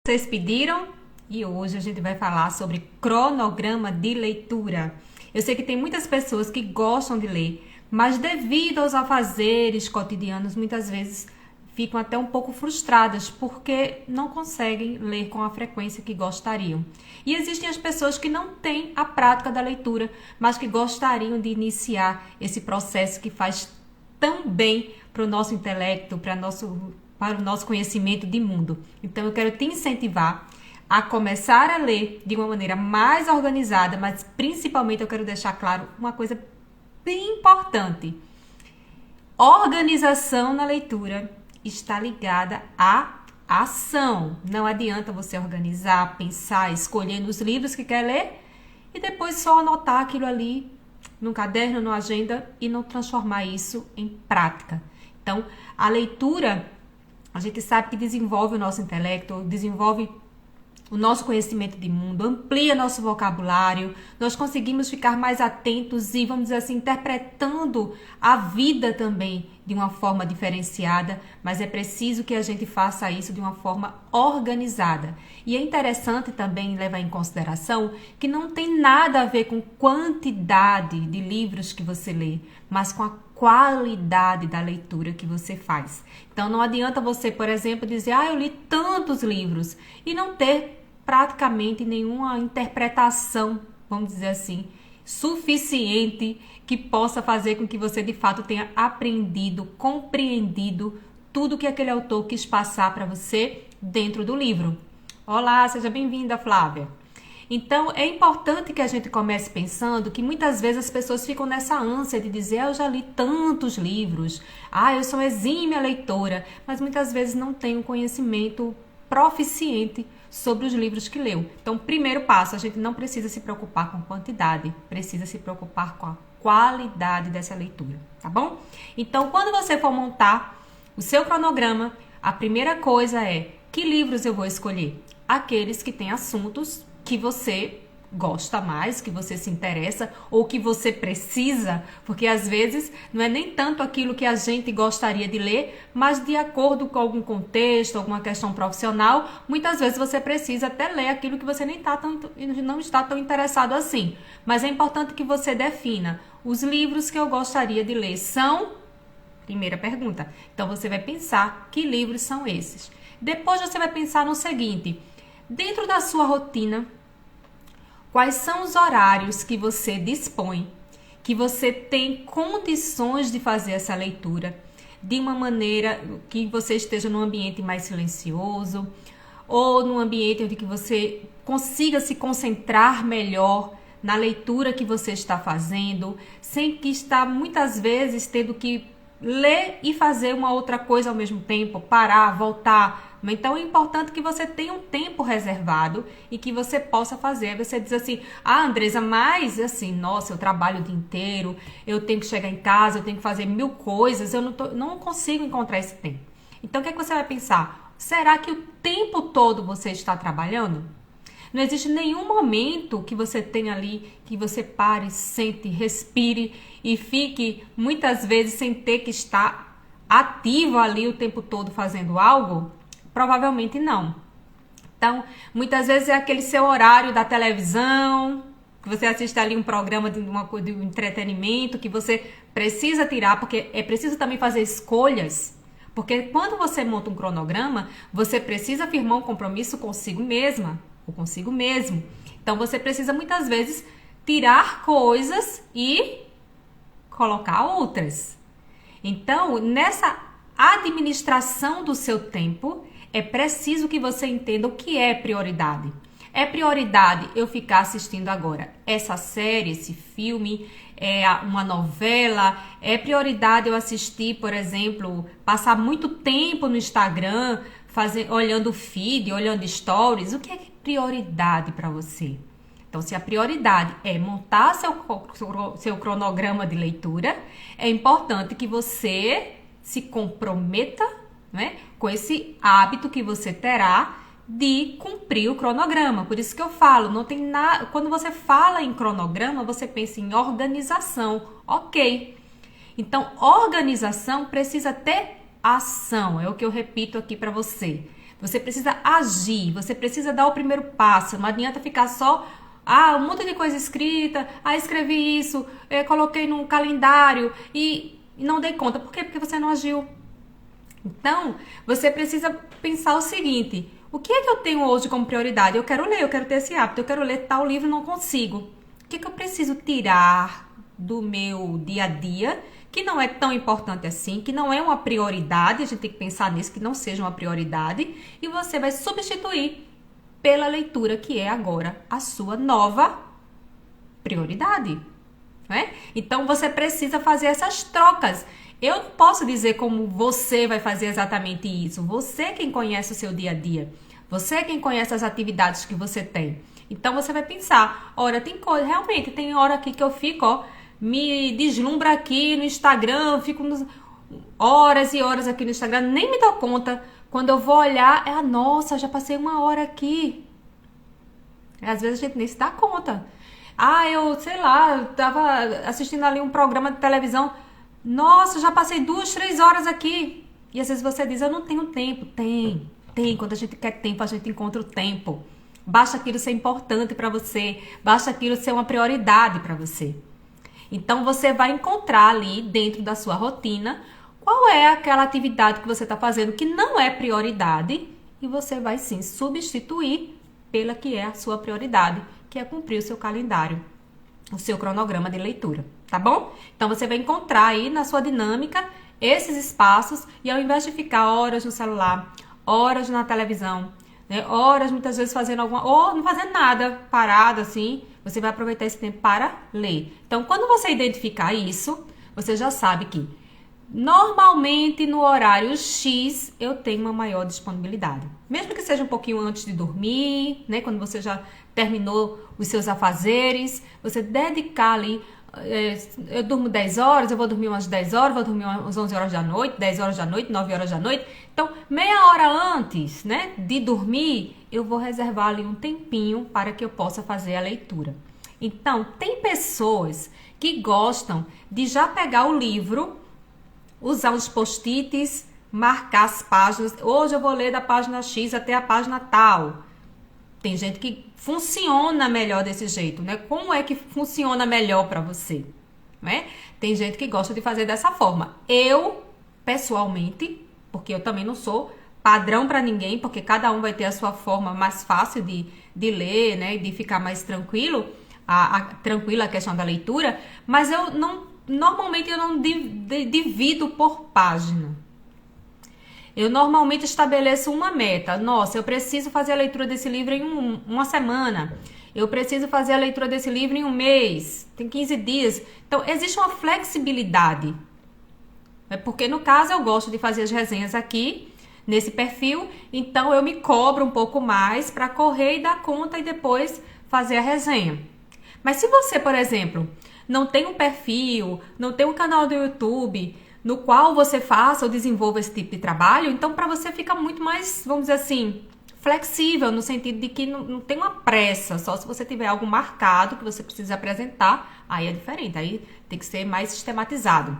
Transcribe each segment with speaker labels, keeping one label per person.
Speaker 1: Vocês pediram e hoje a gente vai falar sobre cronograma de leitura. Eu sei que tem muitas pessoas que gostam de ler, mas devido aos afazeres cotidianos, muitas vezes ficam até um pouco frustradas porque não conseguem ler com a frequência que gostariam. E existem as pessoas que não têm a prática da leitura, mas que gostariam de iniciar esse processo que faz tão bem para o nosso intelecto, para o nosso conhecimento de mundo. Então eu quero te incentivar a começar a ler de uma maneira mais organizada, mas principalmente eu quero deixar claro uma coisa bem importante. Organização na leitura está ligada à ação. Não adianta você organizar, pensar, escolher nos livros que quer ler e depois só anotar aquilo ali num caderno, numa agenda e não transformar isso em prática. Então, a leitura, a gente sabe que desenvolve o nosso intelecto, desenvolve o nosso conhecimento de mundo, amplia nosso vocabulário, nós conseguimos ficar mais atentos e, vamos dizer assim, interpretando a vida também de uma forma diferenciada, mas é preciso que a gente faça isso de uma forma organizada. E é interessante também levar em consideração que não tem nada a ver com quantidade de livros que você lê, mas com a qualidade da leitura que você faz. Então não adianta você, por exemplo, dizer, eu li tantos livros e não ter praticamente nenhuma interpretação, vamos dizer assim, suficiente que possa fazer com que você de fato tenha aprendido, compreendido tudo que aquele autor quis passar para você dentro do livro. Olá, seja bem-vinda, Flávia. Então, é importante que a gente comece pensando que muitas vezes as pessoas ficam nessa ânsia de dizer, eu já li tantos livros, eu sou exímia leitora, mas muitas vezes não tem um conhecimento proficiente sobre os livros que leu. Então, primeiro passo, a gente não precisa se preocupar com quantidade, precisa se preocupar com a qualidade dessa leitura, tá bom? Então, quando você for montar o seu cronograma, a primeira coisa é, que livros eu vou escolher? Aqueles que têm assuntos que você gosta mais, que você se interessa ou que você precisa, porque às vezes não é nem tanto aquilo que a gente gostaria de ler, mas de acordo com algum contexto, alguma questão profissional, muitas vezes você precisa até ler aquilo que você não está tão interessado assim. Mas é importante que você defina os livros que eu gostaria de ler são... Primeira pergunta. Então você vai pensar que livros são esses. Depois você vai pensar no seguinte, dentro da sua rotina, quais são os horários que você dispõe, que você tem condições de fazer essa leitura de uma maneira que você esteja num ambiente mais silencioso ou num ambiente onde que você consiga se concentrar melhor na leitura que você está fazendo, sem que está muitas vezes tendo que ler e fazer uma outra coisa ao mesmo tempo, parar, voltar. Então é importante que você tenha um tempo reservado e que você possa fazer. Aí você diz assim, Andresa, mas assim, nossa, eu trabalho o dia inteiro, eu tenho que chegar em casa, eu tenho que fazer 1000 coisas, eu não consigo encontrar esse tempo. Então o que é que você vai pensar? Será que o tempo todo você está trabalhando? Não existe nenhum momento que você tenha ali, que você pare, sente, respire e fique muitas vezes sem ter que estar ativo ali o tempo todo fazendo algo? Provavelmente não. Então, muitas vezes é aquele seu horário da televisão, que você assiste ali um programa de um entretenimento que você precisa tirar, porque é preciso também fazer escolhas. Porque quando você monta um cronograma, você precisa firmar um compromisso consigo mesma ou consigo mesmo. Então, você precisa muitas vezes tirar coisas e colocar outras. Então, nessa administração do seu tempo, é preciso que você entenda o que é prioridade. É prioridade eu ficar assistindo agora essa série, esse filme, uma novela? É prioridade eu assistir, por exemplo, passar muito tempo no Instagram, olhando feed, olhando stories? O que é prioridade para você? Então, se a prioridade é montar seu cronograma de leitura, é importante que você se comprometa, né, com esse hábito que você terá de cumprir o cronograma. Por isso que eu falo, não tem nada. Quando você fala em cronograma, você pensa em organização, ok? Então, organização precisa ter ação, é o que eu repito aqui para você. Você precisa agir, você precisa dar o primeiro passo. Não adianta ficar só, um monte de coisa escrita, escrevi isso, coloquei num calendário e não dei conta. Por quê? Porque você não agiu. Então, você precisa pensar o seguinte: o que é que eu tenho hoje como prioridade? Eu quero ler, eu quero ter esse hábito, eu quero ler tal livro e não consigo. O que é que eu preciso tirar do meu dia a dia, que não é tão importante assim, que não é uma prioridade, a gente tem que pensar nisso, que não seja uma prioridade, e você vai substituir pela leitura, que é agora a sua nova prioridade, né? Então, você precisa fazer essas trocas. Eu não posso dizer como você vai fazer exatamente isso. Você é quem conhece o seu dia a dia. Você é quem conhece as atividades que você tem. Então, você vai pensar, olha, realmente tem hora aqui que eu fico, me deslumbra aqui no Instagram, fico horas e horas aqui no Instagram, nem me dou conta. Quando eu vou olhar, nossa, já passei 1 hora aqui. Às vezes a gente nem se dá conta. Eu, sei lá, tava assistindo ali um programa de televisão, nossa, já passei 2, 3 horas aqui. E às vezes você diz, eu não tenho tempo. Tem. Quando a gente quer tempo, a gente encontra o tempo. Basta aquilo ser importante para você. Basta aquilo ser uma prioridade para você. Então, você vai encontrar ali, dentro da sua rotina, qual é aquela atividade que você está fazendo que não é prioridade. E você vai, sim, substituir pela que é a sua prioridade, que é cumprir o seu calendário, o seu cronograma de leitura. Tá bom? Então, você vai encontrar aí na sua dinâmica esses espaços e ao invés de ficar horas no celular, horas na televisão, né, horas muitas vezes fazendo ou não fazendo nada, parado assim, você vai aproveitar esse tempo para ler. Então, quando você identificar isso, você já sabe que normalmente no horário X eu tenho uma maior disponibilidade. Mesmo que seja um pouquinho antes de dormir, né, quando você já terminou os seus afazeres, você dedicar ali, eu durmo 10 horas, eu vou dormir umas 10 horas, vou dormir umas 11 horas da noite, 10 horas da noite, 9 horas da noite. Então, meia hora antes, né, de dormir, eu vou reservar ali um tempinho para que eu possa fazer a leitura. Então, tem pessoas que gostam de já pegar o livro, usar os post-its, marcar as páginas. Hoje eu vou ler da página X até a página tal. Tem gente que funciona melhor desse jeito, né? Como é que funciona melhor para você, né? Tem gente que gosta de fazer dessa forma. Eu, pessoalmente, porque eu também não sou padrão para ninguém, porque cada um vai ter a sua forma mais fácil de ler, né? De ficar mais tranquilo, tranquila a questão da leitura, mas normalmente eu não divido por página. Eu normalmente estabeleço uma meta. Nossa, eu preciso fazer a leitura desse livro em uma semana. Eu preciso fazer a leitura desse livro em um mês. Tem 15 dias. Então, existe uma flexibilidade. Porque, no caso, eu gosto de fazer as resenhas aqui, nesse perfil. Então, eu me cobro um pouco mais para correr e dar conta e depois fazer a resenha. Mas se você, por exemplo, não tem um perfil, não tem um canal do YouTube no qual você faça ou desenvolva esse tipo de trabalho, então para você fica muito mais, vamos dizer assim, flexível, no sentido de que não tem uma pressa, só se você tiver algo marcado que você precisa apresentar, aí é diferente, aí tem que ser mais sistematizado.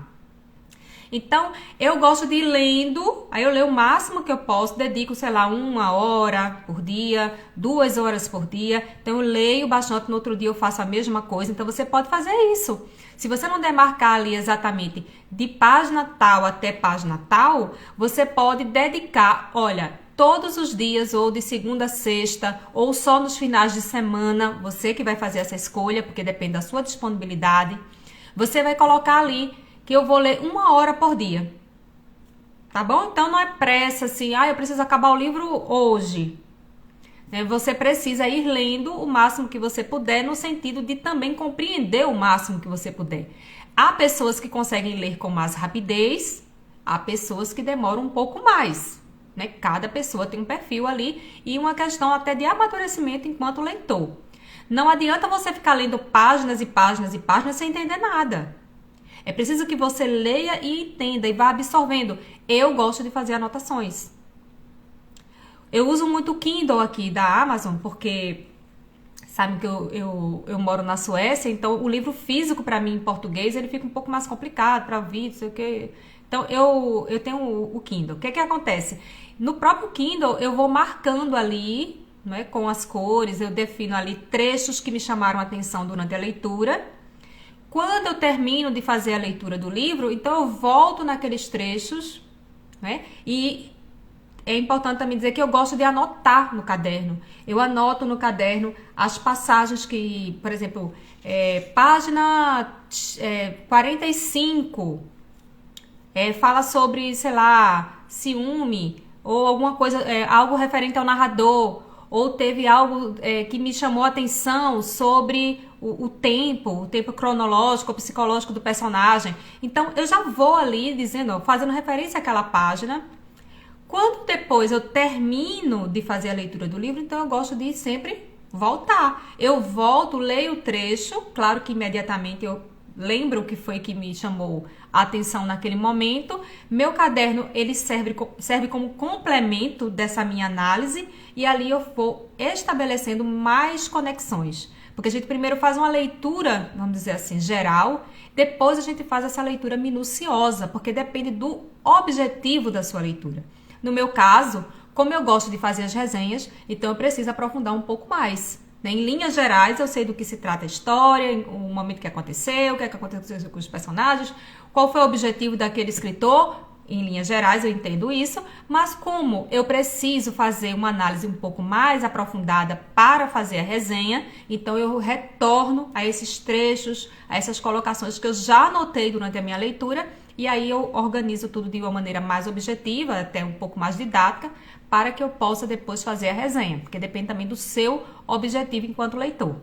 Speaker 1: Então, eu gosto de ir lendo, aí eu leio o máximo que eu posso, dedico, sei lá, 1 hora por dia, 2 horas por dia, então eu leio bastante, no outro dia eu faço a mesma coisa, então você pode fazer isso. Se você não demarcar ali exatamente de página tal até página tal, você pode dedicar, olha, todos os dias, ou de segunda a sexta, ou só nos finais de semana, você que vai fazer essa escolha, porque depende da sua disponibilidade, você vai colocar ali que eu vou ler 1 hora por dia, tá bom? Então não é pressa assim, eu preciso acabar o livro hoje. Você precisa ir lendo o máximo que você puder, no sentido de também compreender o máximo que você puder. Há pessoas que conseguem ler com mais rapidez, há pessoas que demoram um pouco mais, né? Cada pessoa tem um perfil ali e uma questão até de amadurecimento enquanto leitor. Não adianta você ficar lendo páginas e páginas e páginas sem entender nada. É preciso que você leia e entenda e vá absorvendo. Eu gosto de fazer anotações. Eu uso muito o Kindle aqui da Amazon, porque sabe que eu moro na Suécia, então o livro físico para mim em português ele fica um pouco mais complicado para ouvir, não sei o que. Então, eu tenho o Kindle. O que acontece? No próprio Kindle, eu vou marcando ali, né, com as cores, eu defino ali trechos que me chamaram a atenção durante a leitura. Quando eu termino de fazer a leitura do livro, então eu volto naqueles trechos, né? E é importante também dizer que eu gosto de anotar no caderno. Eu anoto no caderno as passagens que, por exemplo, página 45, fala sobre, sei lá, ciúme, ou alguma coisa, algo referente ao narrador, ou teve algo que me chamou a atenção sobre o tempo cronológico ou psicológico do personagem. Então, eu já vou ali dizendo, ó, fazendo referência àquela página. Quando depois eu termino de fazer a leitura do livro, então eu gosto de sempre voltar. Eu volto, leio o trecho, claro que imediatamente eu lembro o que foi que me chamou a atenção naquele momento. Meu caderno, ele serve como complemento dessa minha análise e ali eu vou estabelecendo mais conexões. Porque a gente primeiro faz uma leitura, vamos dizer assim, geral, depois a gente faz essa leitura minuciosa, porque depende do objetivo da sua leitura. No meu caso, como eu gosto de fazer as resenhas, então eu preciso aprofundar um pouco mais. Em linhas gerais, eu sei do que se trata a história, o momento que aconteceu, o que aconteceu com os personagens, qual foi o objetivo daquele escritor. Em linhas gerais, eu entendo isso, mas como eu preciso fazer uma análise um pouco mais aprofundada para fazer a resenha, então eu retorno a esses trechos, a essas colocações que eu já anotei durante a minha leitura, e aí eu organizo tudo de uma maneira mais objetiva, até um pouco mais didática, para que eu possa depois fazer a resenha, porque depende também do seu objetivo enquanto leitor.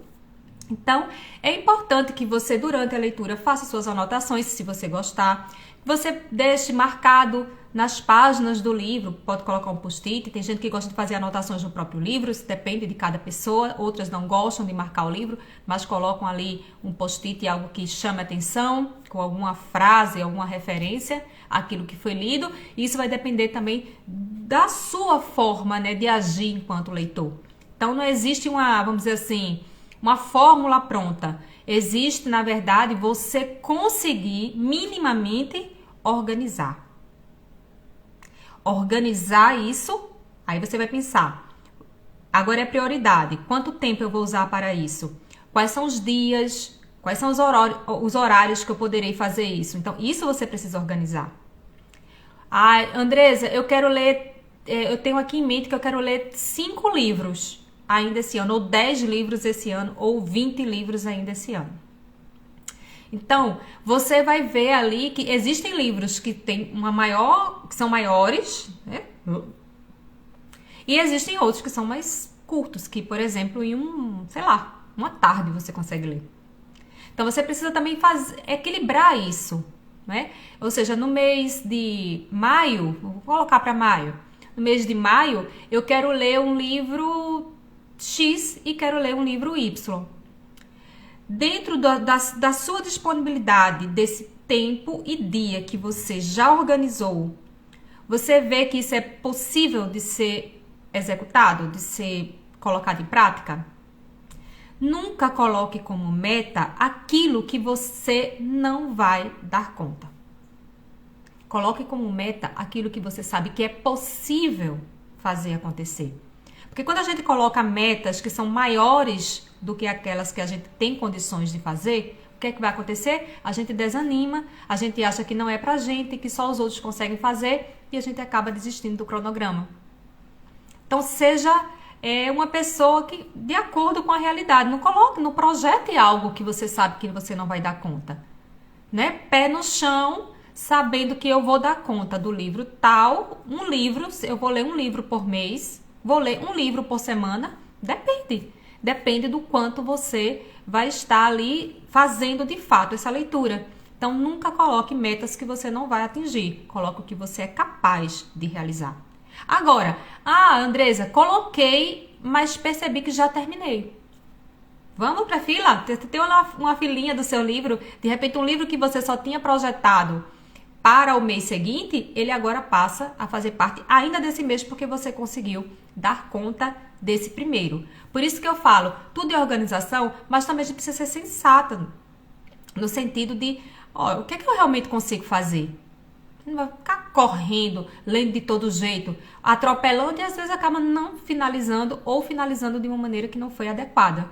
Speaker 1: Então, é importante que você, durante a leitura, faça suas anotações, se você gostar. Você deixe marcado nas páginas do livro, pode colocar um post-it. Tem gente que gosta de fazer anotações no próprio livro, isso depende de cada pessoa. Outras não gostam de marcar o livro, mas colocam ali um post-it, algo que chame a atenção, com alguma frase, alguma referência àquilo que foi lido. Isso vai depender também da sua forma, né, de agir enquanto leitor. Então, não existe vamos dizer assim, uma fórmula pronta. Existe, na verdade, você conseguir minimamente organizar. Organizar isso, aí você vai pensar, agora é prioridade, quanto tempo eu vou usar para isso? Quais são os dias, quais são os horários que eu poderei fazer isso? Então, isso você precisa organizar. Andresa, eu quero ler, eu tenho aqui em mente que eu quero ler 5 livros ainda esse ano, ou 10 livros esse ano, ou 20 livros ainda esse ano. Então, você vai ver ali que existem livros que tem que são maiores, né? E existem outros que são mais curtos, que, por exemplo, em uma tarde você consegue ler. Então, você precisa também equilibrar isso, né? Ou seja, no mês de maio, vou colocar para maio, no mês de maio, eu quero ler um livro X e quero ler um livro Y. Dentro da sua disponibilidade, desse tempo e dia que você já organizou, você vê que isso é possível de ser executado, de ser colocado em prática? Nunca coloque como meta aquilo que você não vai dar conta. Coloque como meta aquilo que você sabe que é possível fazer acontecer. Porque quando a gente coloca metas que são maiores do que aquelas que a gente tem condições de fazer, o que é que vai acontecer? A gente desanima, a gente acha que não é pra gente, que só os outros conseguem fazer e a gente acaba desistindo do cronograma. Então, seja uma pessoa que, de acordo com a realidade, não projete algo que você sabe que você não vai dar conta. Né? Pé no chão, sabendo que eu vou dar conta do livro tal, eu vou ler um livro por mês, vou ler um livro por semana, depende do quanto você vai estar ali fazendo de fato essa leitura. Então, nunca coloque metas que você não vai atingir, coloque o que você é capaz de realizar. Agora, Andresa, coloquei, mas percebi que já terminei. Vamos para a fila? Tem uma filinha do seu livro, de repente um livro que você só tinha projetado para o mês seguinte, ele agora passa a fazer parte ainda desse mês, porque você conseguiu dar conta desse primeiro. Por isso que eu falo, tudo é organização, mas também a gente precisa ser sensata, no sentido de, o que é que eu realmente consigo fazer? Não vai ficar correndo, lendo de todo jeito, atropelando e às vezes acaba não finalizando ou finalizando de uma maneira que não foi adequada.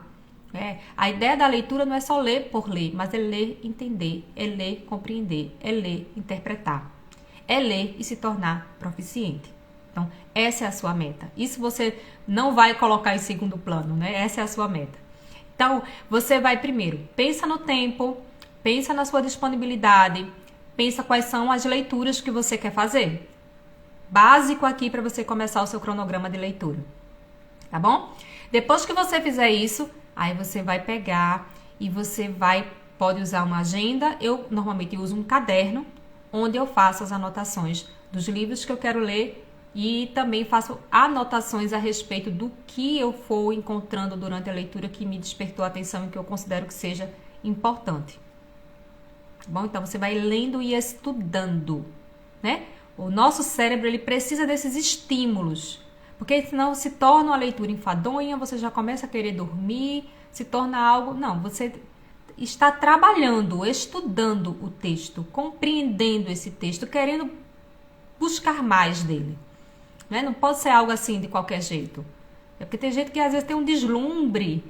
Speaker 1: A ideia da leitura não é só ler por ler, mas é ler, entender, é ler, compreender, é ler, interpretar, é ler e se tornar proficiente. Então, essa é a sua meta. Isso você não vai colocar em segundo plano, né? Essa é a sua meta. Então, você vai primeiro, pensa no tempo, pensa na sua disponibilidade, pensa quais são as leituras que você quer fazer. Básico aqui para você começar o seu cronograma de leitura. Tá bom? Depois que você fizer isso, aí você vai pegar e pode usar uma agenda. Eu normalmente uso um caderno, onde eu faço as anotações dos livros que eu quero ler e também faço anotações a respeito do que eu for encontrando durante a leitura que me despertou a atenção e que eu considero que seja importante. Bom, então você vai lendo e estudando, né? O nosso cérebro, ele precisa desses estímulos, porque senão se torna uma leitura enfadonha, você já começa a querer dormir, se torna algo... Não, você está trabalhando, estudando o texto, compreendendo esse texto, querendo buscar mais dele, né? Não pode ser algo assim de qualquer jeito. É porque tem gente que às vezes tem um deslumbre,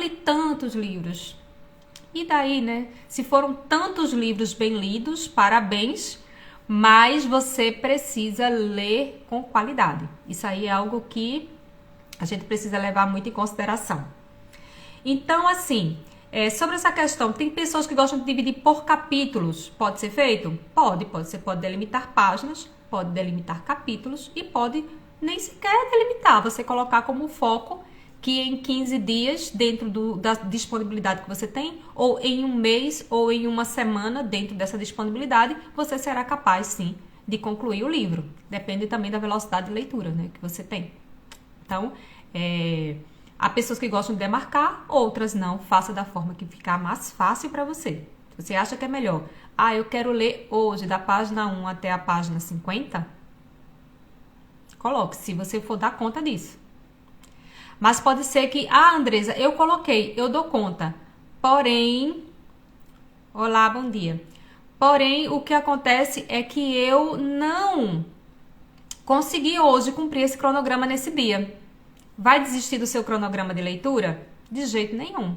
Speaker 1: li tantos livros. E daí, né? Se foram tantos livros bem lidos, parabéns, mas você precisa ler com qualidade. Isso aí é algo que a gente precisa levar muito em consideração. Então, assim, sobre essa questão, tem pessoas que gostam de dividir por capítulos. Pode ser feito? Pode. Você pode delimitar páginas, pode delimitar capítulos e pode nem sequer delimitar. Você colocar como foco que em 15 dias, dentro da disponibilidade que você tem, ou em um mês, ou em uma semana, dentro dessa disponibilidade, você será capaz, sim, de concluir o livro. Depende também da velocidade de leitura, né, que você tem. Então, há pessoas que gostam de demarcar, outras não. Faça da forma que ficar mais fácil para você. Você acha que é melhor? Eu quero ler hoje, da página 1 até a página 50? Coloque, se você for dar conta disso. Mas pode ser que, Andresa, eu coloquei, eu dou conta. Porém, olá, bom dia. Porém, o que acontece é que eu não consegui hoje cumprir esse cronograma nesse dia. Vai desistir do seu cronograma de leitura? De jeito nenhum.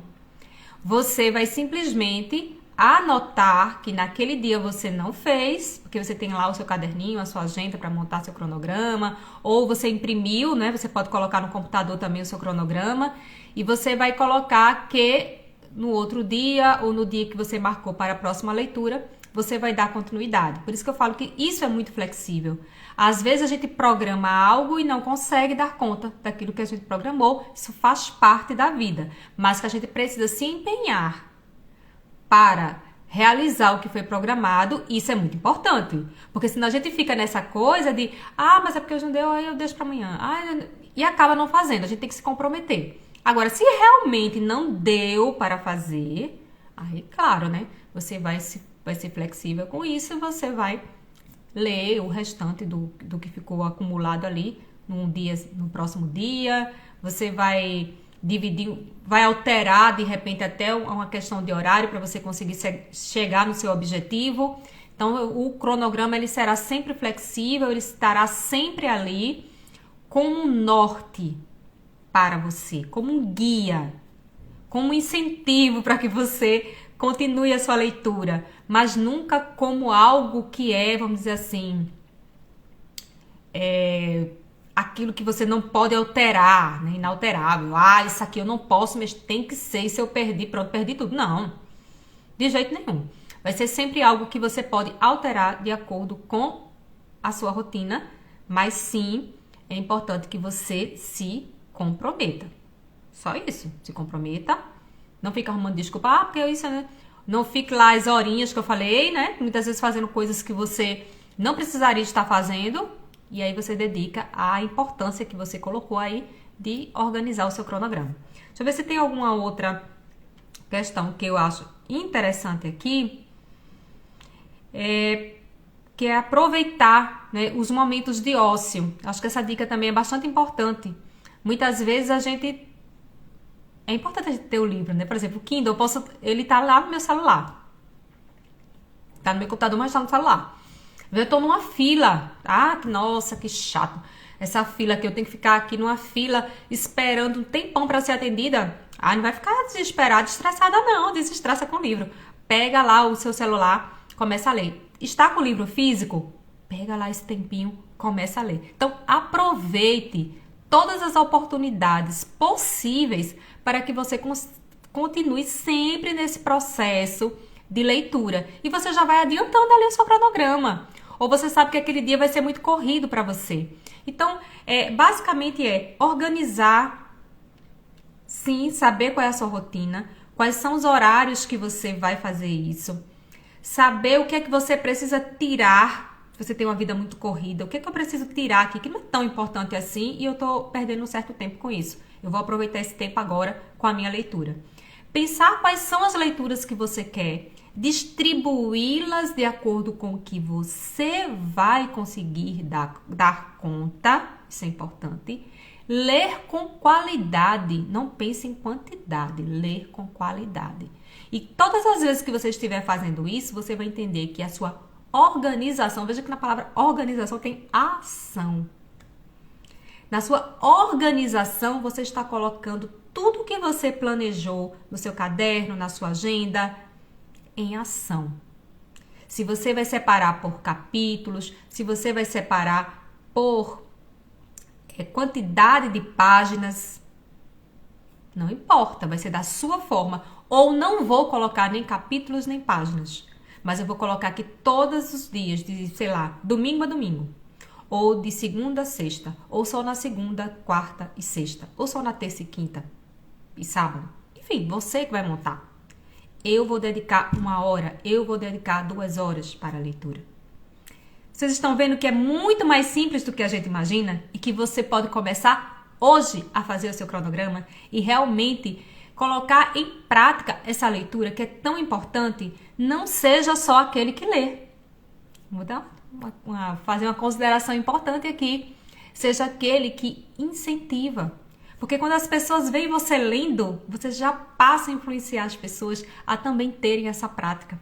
Speaker 1: Você vai simplesmente anotar que naquele dia você não fez, porque você tem lá o seu caderninho, a sua agenda para montar seu cronograma, ou você imprimiu, né? Você pode colocar no computador também o seu cronograma, e você vai colocar que no outro dia ou no dia que você marcou para a próxima leitura, você vai dar continuidade. Por isso que eu falo que isso é muito flexível. Às vezes a gente programa algo e não consegue dar conta daquilo que a gente programou. Isso faz parte da vida, mas que a gente precisa se empenhar para realizar o que foi programado. Isso é muito importante, porque senão a gente fica nessa coisa de mas é porque hoje não deu, aí eu deixo para amanhã, e acaba não fazendo. A gente tem que se comprometer. Agora, se realmente não deu para fazer, aí claro, né, você vai ser flexível com isso e você vai ler o restante do que ficou acumulado ali no próximo dia. Você vai dividir, vai alterar de repente até uma questão de horário para você conseguir chegar no seu objetivo. Então, o cronograma ele será sempre flexível, ele estará sempre ali como um norte para você, como um guia, como um incentivo para que você continue a sua leitura, mas nunca como algo que vamos dizer assim, aquilo que você não pode alterar, né? Inalterável. Isso aqui eu não posso, mas tem que ser, e se eu perdi, pronto, perdi tudo. Não, de jeito nenhum. Vai ser sempre algo que você pode alterar de acordo com a sua rotina, mas sim, é importante que você se comprometa. Só isso, se comprometa. Não fica arrumando desculpa, porque isso, né? Não fique lá as horinhas que eu falei, né? Muitas vezes fazendo coisas que você não precisaria estar fazendo. E aí você dedica a importância que você colocou aí de organizar o seu cronograma. Deixa eu ver se tem alguma outra questão que eu acho interessante aqui. Que é aproveitar, né, os momentos de ócio. Acho que essa dica também é bastante importante. Muitas vezes é importante a gente ter o livro, né? Por exemplo, o Kindle, ele tá lá no meu celular. Tá no meu computador, mas tá no celular. Eu tô numa fila. Ah, nossa, que chato. Essa fila que eu tenho que ficar aqui numa fila esperando um tempão para ser atendida. Ah, não vai ficar desesperada, estressada não. Desestressa com o livro. Pega lá o seu celular, começa a ler. Está com o livro físico? Pega lá esse tempinho, começa a ler. Então, aproveite todas as oportunidades possíveis para que você continue sempre nesse processo de leitura. E você já vai adiantando ali o seu cronograma. Ou você sabe que aquele dia vai ser muito corrido para você. Então, basicamente organizar, sim, saber qual é a sua rotina, quais são os horários que você vai fazer isso, saber o que é que você precisa tirar, se você tem uma vida muito corrida, o que é que eu preciso tirar aqui, que não é tão importante assim e eu tô perdendo um certo tempo com isso. Eu vou aproveitar esse tempo agora com a minha leitura. Pensar quais são as leituras que você quer, distribuí-las de acordo com o que você vai conseguir dar conta, isso é importante. Ler com qualidade, não pense em quantidade, ler com qualidade. E todas as vezes que você estiver fazendo isso, você vai entender que a sua organização, veja que na palavra organização tem ação. Na sua organização, você está colocando tudo que você planejou no seu caderno, na sua agenda, em ação. Se você vai separar por capítulos, se você vai separar por quantidade de páginas, não importa, vai ser da sua forma. Ou não vou colocar nem capítulos nem páginas, mas eu vou colocar aqui todos os dias, de, sei lá, domingo a domingo. Ou de segunda a sexta, ou só na segunda, quarta e sexta, ou só na terça e quinta e sábado. Enfim, você que vai montar. Eu vou dedicar 1 hora, eu vou dedicar 2 horas para a leitura. Vocês estão vendo que é muito mais simples do que a gente imagina e que você pode começar hoje a fazer o seu cronograma e realmente colocar em prática essa leitura que é tão importante. Não seja só aquele que lê. Vou fazer uma consideração importante aqui. Seja aquele que incentiva. Porque quando as pessoas veem você lendo, você já passa a influenciar as pessoas a também terem essa prática.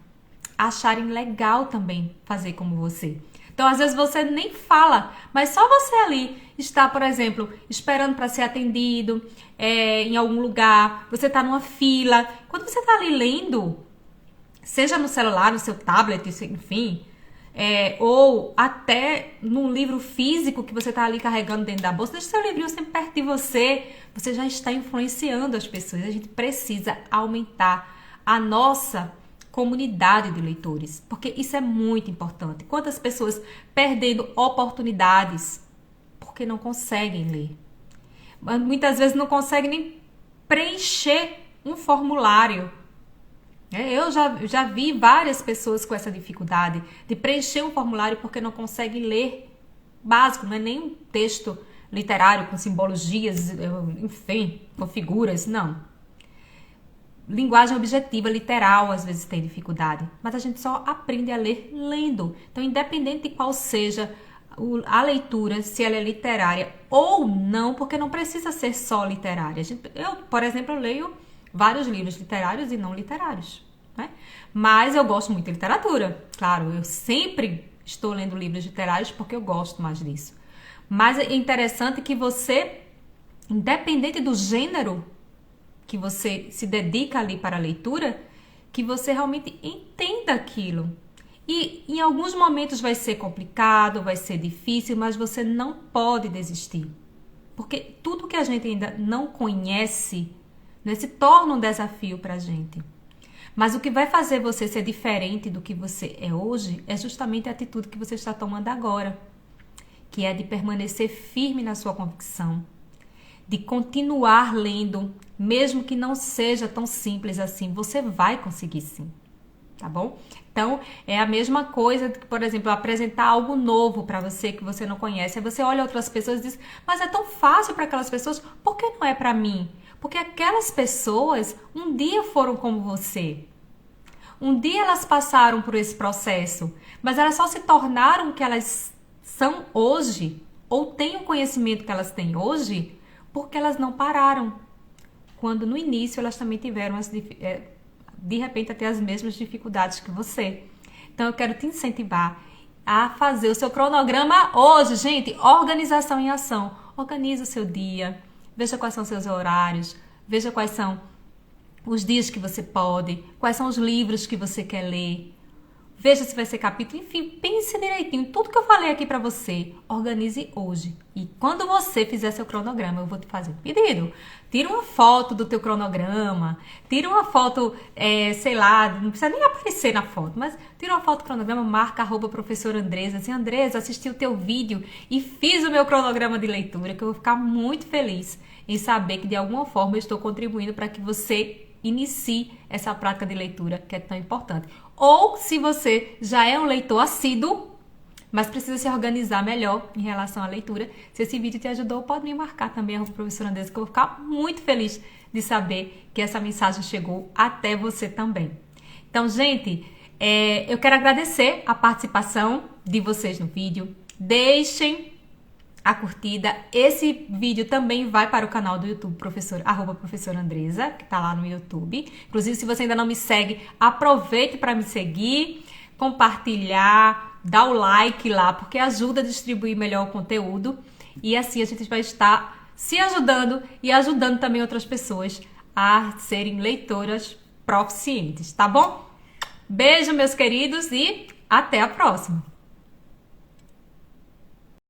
Speaker 1: A acharem legal também fazer como você. Então, às vezes você nem fala, mas só você ali está, por exemplo, esperando para ser atendido em algum lugar, você está numa fila. Quando você está ali lendo, seja no celular, no seu tablet, enfim, ou até num livro físico que você está ali carregando dentro da bolsa, deixa seu livrinho sempre perto de você, você já está influenciando as pessoas. A gente precisa aumentar a nossa comunidade de leitores, porque isso é muito importante. Quantas pessoas perdendo oportunidades porque não conseguem ler? Muitas vezes não conseguem nem preencher um formulário. Eu já vi várias pessoas com essa dificuldade de preencher um formulário porque não conseguem ler básico, não é nem um texto literário com simbologias, enfim, com figuras, não. Linguagem objetiva, literal, às vezes tem dificuldade, mas a gente só aprende a ler lendo. Então, independente de qual seja a leitura, se ela é literária ou não, porque não precisa ser só literária. Eu, por exemplo, eu leio vários livros literários e não literários, né? Mas eu gosto muito de literatura. Claro, eu sempre estou lendo livros literários porque eu gosto mais disso. Mas é interessante que você, independente do gênero que você se dedica ali para a leitura, que você realmente entenda aquilo. E em alguns momentos vai ser complicado, vai ser difícil, mas você não pode desistir. Porque tudo que a gente ainda não conhece, né, se torna um desafio para a gente. Mas o que vai fazer você ser diferente do que você é hoje é justamente a atitude que você está tomando agora, que é de permanecer firme na sua convicção, de continuar lendo, mesmo que não seja tão simples assim, você vai conseguir sim, tá bom? Então, é a mesma coisa que, por exemplo, apresentar algo novo para você que você não conhece. Aí você olha outras pessoas e diz, mas é tão fácil para aquelas pessoas, por que não é para mim? Porque aquelas pessoas um dia foram como você. Um dia elas passaram por esse processo, mas elas só se tornaram o que elas são hoje, ou têm o conhecimento que elas têm hoje, porque elas não pararam. Quando no início elas também tiveram, de repente, até as mesmas dificuldades que você. Então eu quero te incentivar a fazer o seu cronograma hoje, gente. Organização em ação. Organiza o seu dia, veja quais são os seus horários, veja quais são os dias que você pode, quais são os livros que você quer ler. Veja se vai ser capítulo, enfim, pense direitinho. Tudo que eu falei aqui pra você, organize hoje. E quando você fizer seu cronograma, eu vou te fazer um pedido. Tira uma foto do teu cronograma, tira uma foto, sei lá, não precisa nem aparecer na foto, mas tira uma foto do cronograma, marca @professora Andresa, assim, Andresa, assisti o teu vídeo e fiz o meu cronograma de leitura, que eu vou ficar muito feliz em saber que de alguma forma eu estou contribuindo para que você inicie essa prática de leitura que é tão importante. Ou se você já é um leitor assíduo, mas precisa se organizar melhor em relação à leitura, se esse vídeo te ajudou, pode me marcar também a professora Andresa, que eu vou ficar muito feliz de saber que essa mensagem chegou até você também. Então, gente, eu quero agradecer a participação de vocês no vídeo. Deixem a curtida. Esse vídeo também vai para o canal do YouTube @professora Andresa, que tá lá no YouTube. Inclusive, se você ainda não me segue, aproveite para me seguir, compartilhar, dar o like lá, porque ajuda a distribuir melhor o conteúdo. E assim a gente vai estar se ajudando e ajudando também outras pessoas a serem leitoras proficientes, tá bom? Beijo, meus queridos, e até a próxima!